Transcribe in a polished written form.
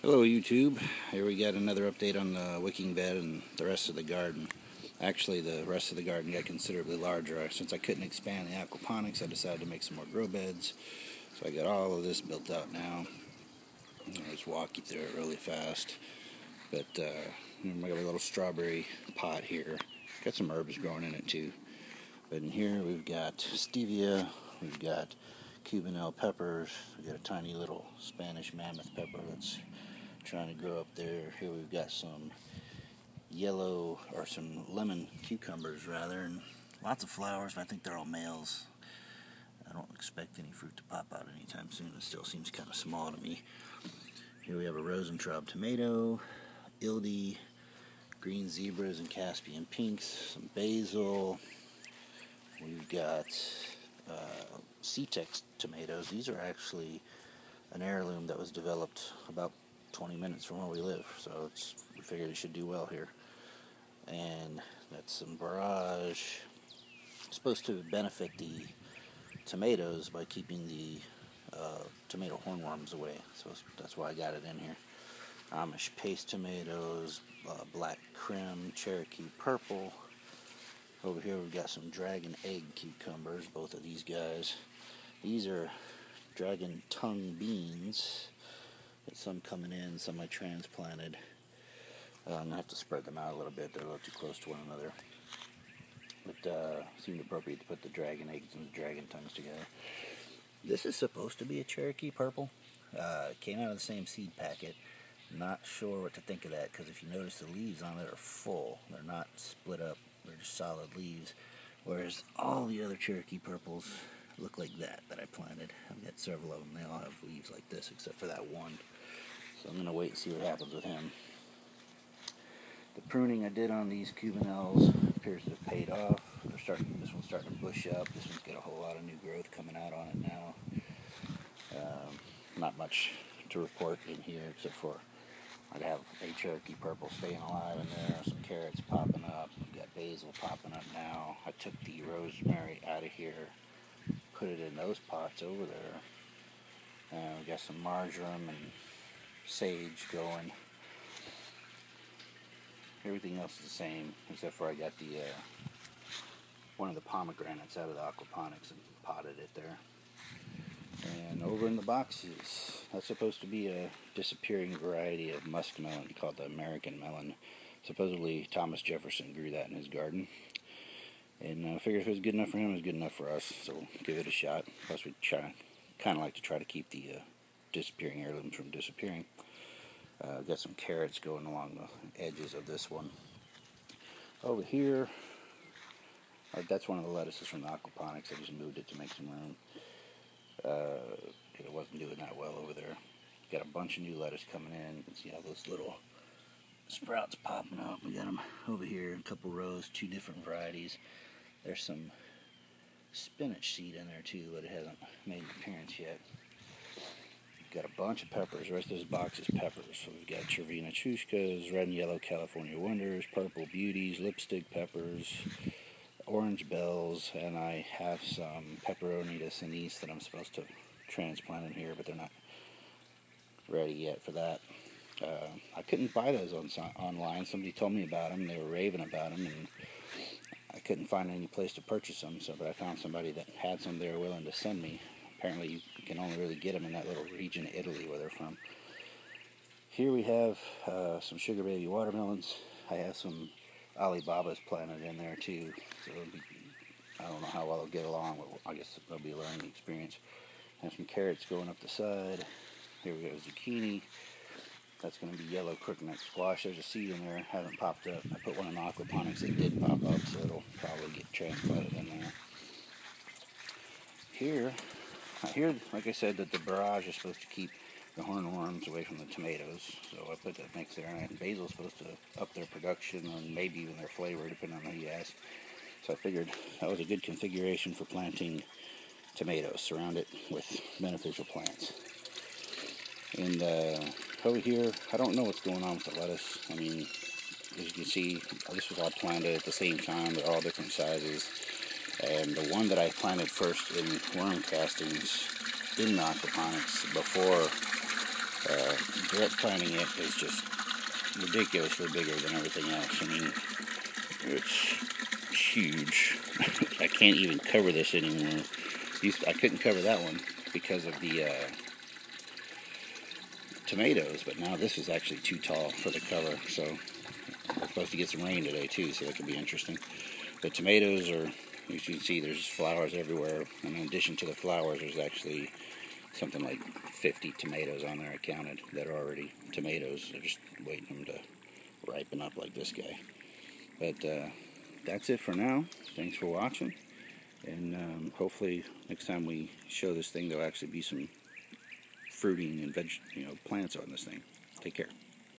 Hello YouTube, here we got another update on the wicking bed and the rest of the garden. Actually, the rest of the garden got considerably larger. Since I couldn't expand the aquaponics, I decided to make some more grow beds. So I got all of this built out now. I'll just walk you through it really fast. But I got a little strawberry pot here. Got some herbs growing in it too. But in here we've got stevia, we've got Cubanelle peppers, we've got a tiny little Spanish mammoth pepper that's trying to grow up there. Here we've got some yellow, or some lemon cucumbers rather, and lots of flowers, but I think they're all males. I don't expect any fruit to pop out anytime soon. It still seems kind of small to me. Here we have a Rosentraub tomato, Ildi, green zebras and Caspian pinks, some basil. We've got C-Tex tomatoes. These are actually an heirloom that was developed about 20 minutes from where we live, so we figured it should do well here. And that's some barrage. It's supposed to benefit the tomatoes by keeping the tomato hornworms away, so that's why I got it in here. Amish paste tomatoes, black crim, Cherokee purple. Over here we've got some dragon egg cucumbers, both of these guys. These are dragon tongue beans. Got some coming in, some I transplanted. I'm going to have to spread them out a little bit. They're a little too close to one another. But seemed appropriate to put the dragon eggs and the dragon tongues together. This is supposed to be a Cherokee purple. It came out of the same seed packet. Not sure what to think of that, because if you notice the leaves on it are full. They're not split up. They're just solid leaves. Whereas all the other Cherokee purples look like that I planted. I've got several of them. They all have leaves like this except for that one. So I'm going to wait and see what happens with him. The pruning I did on these Cubanelles appears to have paid off. This one's starting to bush up. This one's got a whole lot of new growth coming out on it now. Not much to report in here except for I have a Cherokee purple staying alive in there, some carrots popping up, we've got basil popping up now. I took the rosemary out of here, put it in those pots over there. We got some marjoram and sage going. Everything else is the same, except for I got the one of the pomegranates out of the aquaponics and potted it there. And over in the boxes, that's supposed to be a disappearing variety of muskmelon called the American melon. Supposedly Thomas Jefferson grew that in his garden. And I figured if it was good enough for him, it was good enough for us. So we'll give it a shot. Plus we kind of like to try to keep the disappearing heirlooms from disappearing. Got some carrots going along the edges of this one. Over here, that's one of the lettuces from the aquaponics. I just moved it to make some room. It wasn't doing that well over there. Got a bunch of new lettuce coming in. You can see all those little sprouts popping up. We got them over here in a couple rows, 2 different varieties. There's some spinach seed in there too, but it hasn't made an appearance yet. Got a bunch of peppers. The rest of this box is peppers. So we've got Chervina Chushkas, red and yellow California Wonders, purple beauties, lipstick peppers, orange bells, and I have some pepperoni de Sinise that I'm supposed to transplant in here, but they're not ready yet for that. I couldn't buy those online. Somebody told me about them. They were raving about them, and I couldn't find any place to purchase them. But I found somebody that had some they were willing to send me. Apparently you can only really get them in that little region of Italy where they're from. Here we have some sugar baby watermelons. I have some Alibabas planted in there too, so I don't know how well they'll get along, but I guess they'll be a learning experience. And some carrots going up the side. Here we go, zucchini. That's going to be yellow crookneck squash. There's a seed in there, hasn't popped up. I put one in aquaponics, it did pop up, so it'll probably get transplanted in there. Here, like I said, that the barrage is supposed to keep the hornworms away from the tomatoes, so I put that mix there. And basil's supposed to up their production and maybe even their flavor, depending on who you ask. So I figured that was a good configuration for planting tomatoes. Surround it with beneficial plants. And over here, I don't know what's going on with the lettuce. I mean, as you can see, this was all planted at the same time. They're all different sizes. And the one that I planted first in worm castings in the aquaponics before direct planting it is just ridiculously bigger than everything else. I mean, it's huge. I can't even cover this anymore. I couldn't cover that one because of the tomatoes, but now this is actually too tall for the cover, so we're supposed to get some rain today too, so that could be interesting. The tomatoes are, as you can see, there's flowers everywhere, and in addition to the flowers, there's actually something like 50 tomatoes on there I counted that are already tomatoes. They're just waiting for them to ripen up like this guy. But that's it for now. Thanks for watching, and hopefully next time we show this thing, there'll actually be some fruiting and plants on this thing. Take care.